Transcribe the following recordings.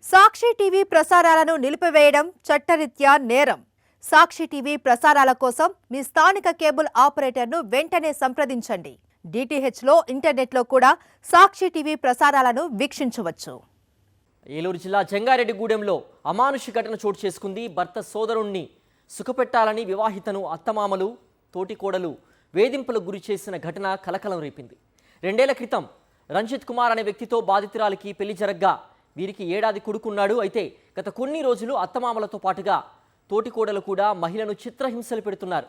సాక్షి TV ప్రసారాలను నిలిపివేయడం చట్టరీత్యా నేరం. సాక్షి టీవీ ప్రసారాల కోసం మీ స్థానిక కేబుల్ ఆపరేటర్ను వెంటనే సంప్రదించండి. డిటిహెచ్లో ఇంటర్నెట్లో కూడా సాక్షి టీవీ ప్రసారాలను వీక్షించవచ్చు. ఏలూరు జిల్లా జంగారెడ్డిగూడెంలో అమానుష ఘటన చోటు చేసుకుంది. భర్త సోదరుణ్ణి సుఖపెట్టాలని వివాహితను అత్తమామలు, తోటికోడలు వేధింపులకు గురి చేసిన ఘటన కలకలం రేపింది. 2 ఏళ్ల క్రితం రంజిత్ కుమార్ అనే వ్యక్తితో బాధితురాలికి పెళ్లి జరగ్గా వీరికి ఏడాది కొడుకున్నాడు. అయితే గత కొన్ని రోజులు అత్తమామలతో పాటుగా తోటికోడలు కూడా మహిళను చిత్రహింసలు పెడుతున్నారు.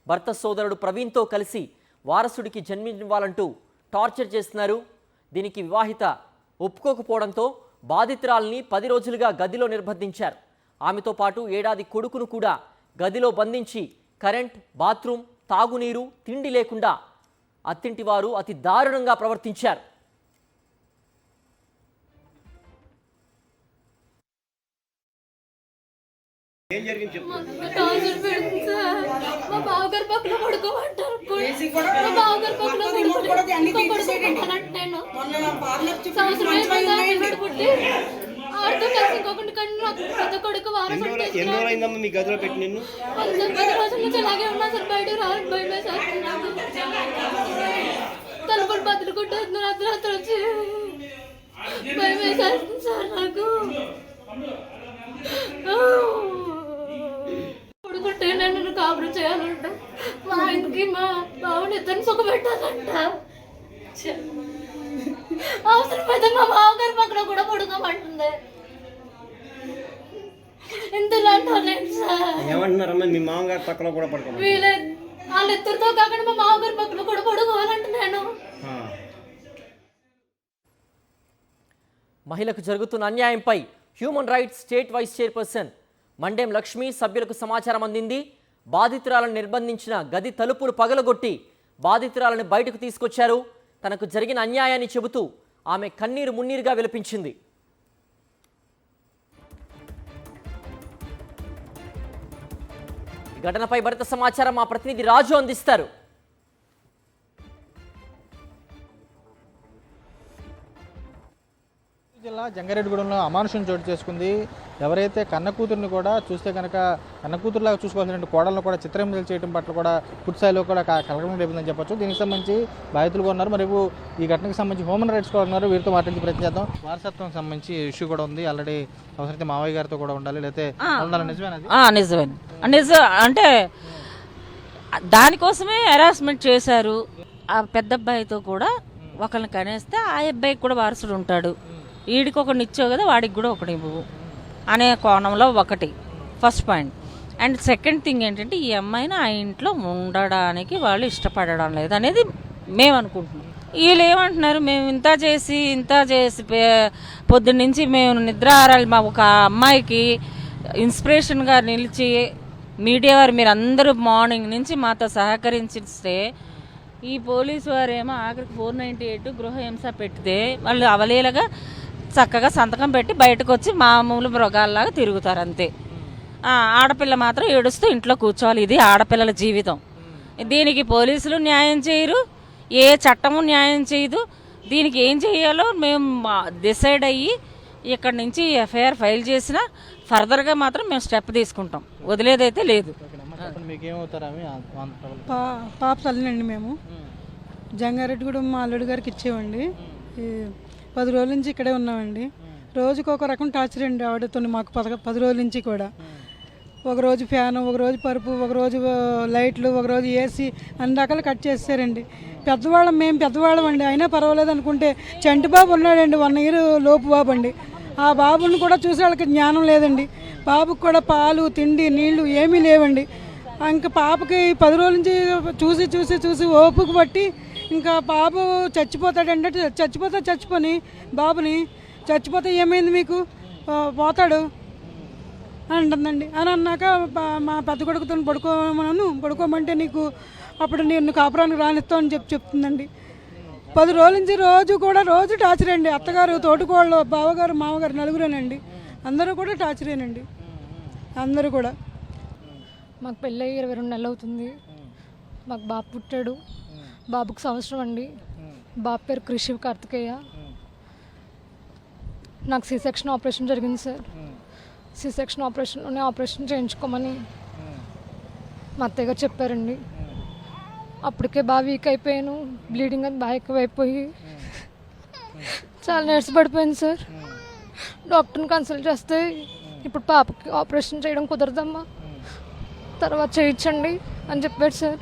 భర్త సోదరుడు ప్రవీణ్తో కలిసి వారసుడికి జన్మించాలంటూ టార్చర్ చేస్తున్నారు. దీనికి వివాహిత ఒప్పుకోకపోవడంతో బాధితురాల్ని 10 రోజులుగా గదిలో నిర్బంధించారు. ఆమెతో పాటు ఏడాది కొడుకును కూడా గదిలో బంధించి కరెంట్, బాత్రూమ్, తాగునీరు, తిండి లేకుండా అత్తింటి వారు అతి దారుణంగా ప్రవర్తించారు. మా బావగారు పక్కన పడుకోమంటారు. తలుపులు బదులు కొట్టేస్తున్నారు. అర్ధరాత్రి వచ్చి భయం వేసేస్తుంది సార్ నాకు. కొడుకుంటే నన్ను కాపురం చేయాలంట. మా ఇంటికి మా బావుని ఇద్దరిని సుఖ పెట్టాలంట. అవసరమైతే మా బావగారి పక్కన కూడా పడుకోమంటుంది. ఇంతలో అంటారు సార్. ఏమంటున్నారమ్మా మీ మామగారి పక్కన కూడా పడుకోమని? వాళ్ళిద్దరితో కాకుండా మా మామగారి పక్కన కూడా పడుకోవాలంట. నేను మహిళకు జరుగుతున్న అన్యాయంపై human rights state vice chairperson Mandem Lakshmi సభ్యులకు సమాచారం అందింది. బాధితురాలను నిర్బంధించిన గది తలుపులు పగలగొట్టి బాధితురాలను బయటకు తీసుకొచ్చారు. తనకు జరిగిన అన్యాయాన్ని చెబుతూ ఆమె కన్నీరు మున్నీరుగా విలపించింది. ఈ ఘటనపై మరింత సమాచారం మా ప్రతినిధి రాజు అందిస్తారు. జిల్లా జంగారెడ్డిగూడెంలో అమానుషం చోటు చేసుకుంది. ఎవరైతే కన్న కూతుర్ని కూడా చూస్తే కనుక కన్న కూతురులాగా చూసుకోవాల్సిన కోడలను కూడా చిత్రహింసలు చేయడం పట్ల కూడా పూర్తిస్థాయిలో కూడా కలకలం రేపిందని చెప్పొచ్చు. దీనికి సంబంధించి బాధితులు ఉన్నారు. మరియు ఈ ఘటనకు సంబంధించి హ్యూమన్ రైట్స్ కూడా ఉన్నారు. వీరితో మాట్లాడి ప్రయత్నం చేద్దాం. వారసత్వం సంబంధించి ఇష్యూ కూడా ఉంది. ఆల్రెడీ అవసరమైతే మావయ్య గారితో కూడా ఉండాలి, లేకపోతే నిజమే అంటే దానికోసమే హెరాస్మెంట్ చేశారు. ఆ పెద్ద అబ్బాయితో కూడా ఒకరిని కనేస్తే ఆ అబ్బాయికి కూడా వారసుడు ఉంటాడు. వీడికి ఒకటి ఇచ్చావు కదా, వాడికి కూడా ఒకటి ఇవ్వు అనే కోణంలో ఒకటి first point. And second thing ఏంటంటే ఈ అమ్మాయిని ఆ ఇంట్లో ఉండడానికి వాళ్ళు ఇష్టపడడం లేదు అనేది మేము అనుకుంటున్నాం. వీళ్ళు ఏమంటున్నారు, మేము ఇంత చేసి పొద్దున్నుంచి మేము నిద్ర ఆరాలి, మా ఒక అమ్మాయికి ఇన్స్పిరేషన్గా నిలిచి మీడియా వారు మీరు అందరూ మార్నింగ్ నుంచి మాతో సహకరించిస్తే ఈ పోలీసు వారేమో ఆఖరికి 498 గృహహింస పెడితే వాళ్ళు అవలీలగా చక్కగా సంతకం పెట్టి బయటకు వచ్చి మామూలు మృగాల్లాగా తిరుగుతారు అంతే. ఆడపిల్ల మాత్రం ఏడుస్తూ ఇంట్లో కూర్చోవాలి. ఇది ఆడపిల్లల జీవితం. దీనికి పోలీసులు న్యాయం చేయరు, ఏ చట్టము న్యాయం చేయదు. దీనికి ఏం చేయాలో మేము డిసైడ్ అయ్యి ఇక్కడి నుంచి ఎఫ్ఐఆర్ ఫైల్ చేసినా ఫర్దర్గా మాత్రం మేము స్టెప్ తీసుకుంటాం, వదిలేదైతే లేదు. పాప తల్లినండి. మేము జంగారెడ్డిగూడెం మా అల్లుడి గారికి ఇచ్చేవండి. 10 రోజుల నుంచి ఇక్కడే ఉన్నామండి. రోజుకు ఒక రకం టార్చర్ అండి ఆవిడతో మాకు 10 రోజుల నుంచి కూడా. ఒకరోజు ఫ్యాను, ఒకరోజు పరుపు, ఒకరోజు లైట్లు, ఒకరోజు ఏసీ, అన్ని రకాలు కట్ చేస్తారండి. మేము పెద్దవాళ్ళం అండి, అయినా పర్వాలేదు అనుకుంటే చంటి బాబు ఉన్నాడండి, 1 ఇయర్ లోపు బాబు అండి. ఆ బాబుని కూడా చూసే వాళ్ళకి జ్ఞానం లేదండి. బాబుకి కూడా పాలు, తిండి, నీళ్లు ఏమీ లేవండి. ఇంకా పాపకి 10 రోజుల నుంచి చూసి ఓపిక పట్టి ఇంకా బాబు చచ్చిపోతాడంటే చచ్చిపోని బాబుని చచ్చిపోతే ఏమైంది మీకు పోతాడు అంటుందండి. అని అన్నాక మా పెద్ద కొడుకుతో పడుకోమంటే నీకు అప్పుడు నేను కాపురానికి రానిస్తావు అని చెప్తుందండి. 10 రోజుల నుంచి రోజు టార్చర్ అండి. అత్తగారు, తోటికోళ్ళు, బావగారు, మామగారు నలుగురేనండి. అందరూ కూడా టార్చరేనండి. అందరూ కూడా. మాకు పెళ్ళి 22 నెలలు అవుతుంది. మాకు బాబు పుట్టాడు. బాబుకి సంవత్సరం అండి. బాబు పేరు కృషి కార్తికేయ. నాకు సి సెక్షన్ ఆపరేషన్ జరిగింది సార్. సి సెక్షన్ ఆపరేషన్లోనే ఆపరేషన్ చేయించుకోమని మా అత్తయ్య గారు చెప్పారండి. అప్పటికే బాగా వీక్ అయిపోయాను, బ్లీడింగ్ అది బాగా ఎక్కువైపోయి చాలా నీరసపడిపోయింది సార్. డాక్టర్ని కన్సల్ట్ చేస్తే ఇప్పుడు పాపకి ఆపరేషన్ చేయడం కుదరదమ్మా, తర్వాత చేయించండి అని చెప్పాడు సార్.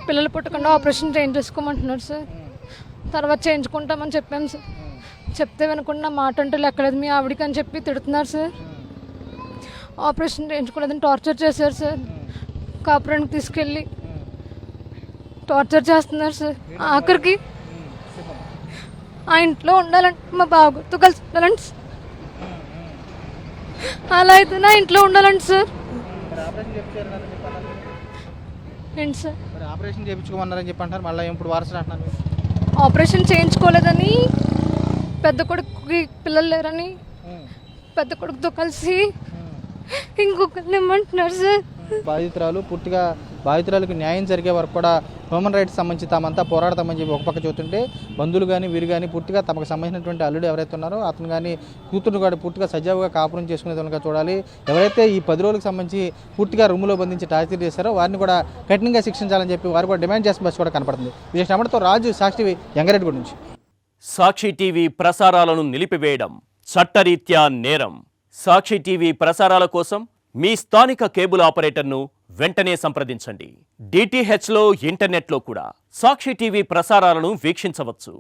పిల్లలు పుట్టకుండా ఆపరేషన్ చేయించేసుకోమంటున్నారు సార్. తర్వాత చేయించుకుంటామని చెప్పాము సార్. చెప్తే వినకుండా మాట అంటే లెక్కలేదు మీ ఆవిడికి అని చెప్పి తిడుతున్నారు సార్. ఆపరేషన్ చేయించుకోలేదని టార్చర్ చేశారు సార్. కాపురానికి తీసుకెళ్ళి టార్చర్ చేస్తున్నారు సార్. ఆఖరికి ఆ ఇంట్లో ఉండాలంటే మా బావతో కలిసి ఉండాలంటే అలా అయితే నా ఇంట్లో ఉండాలంటే సార్. ఏంటి సార్? ఆపరేషన్ చేయించుకోమన్నారని చెప్పి అంటారు, మళ్ళీ ఇప్పుడు వారసులు అంటున్నారు. ఆపరేషన్ చేయించుకోలేదని, పెద్ద కొడుకుకి పిల్లలు లేరని పెద్ద కొడుకుతో కలిసి ఇంకొకరిని ఇమ్మంటున్నారు సార్. బాధితురాలకు న్యాయం జరిగే వరకు కూడా హ్యూమన్ రైట్స్ సంబంధించి తామంతా పోరాడతామని చెప్పి ఒక పక్క చూస్తుంటే, బంధువులు కానీ వీరు కానీ పూర్తిగా తమకు సంబంధించినటువంటి అల్లుడు ఎవరైతే ఉన్నారో అతను కానీ కూతురు కూడా పూర్తిగా సజావుగా కాపురం చేసుకునే విధంగా చూడాలి. ఎవరైతే ఈ 10 రోజులకు సంబంధించి పూర్తిగా రూములో బంధించి టార్చర్ చేశారో వారిని కూడా కఠినంగా శిక్షించాలని చెప్పి వారు కూడా డిమాండ్ చేసిన బస్సు కూడా కనపడుతుంది. విజయ్ నమ్మడితో రాజు, సాక్షి టీవీ, జంగారెడ్డి గురించి. సాక్షి టీవీ ప్రసారాలను నిలిపివేయడం చట్టరీత్యా నేరం. సాక్షి టీవీ ప్రసారాల కోసం మీ స్థానిక కేబుల్ ఆపరేటర్ను వెంటనే సంప్రదించండి. DTHలో ఇంటర్నెట్లో కూడా సాక్షి టీవీ ప్రసారాలను వీక్షించవచ్చు.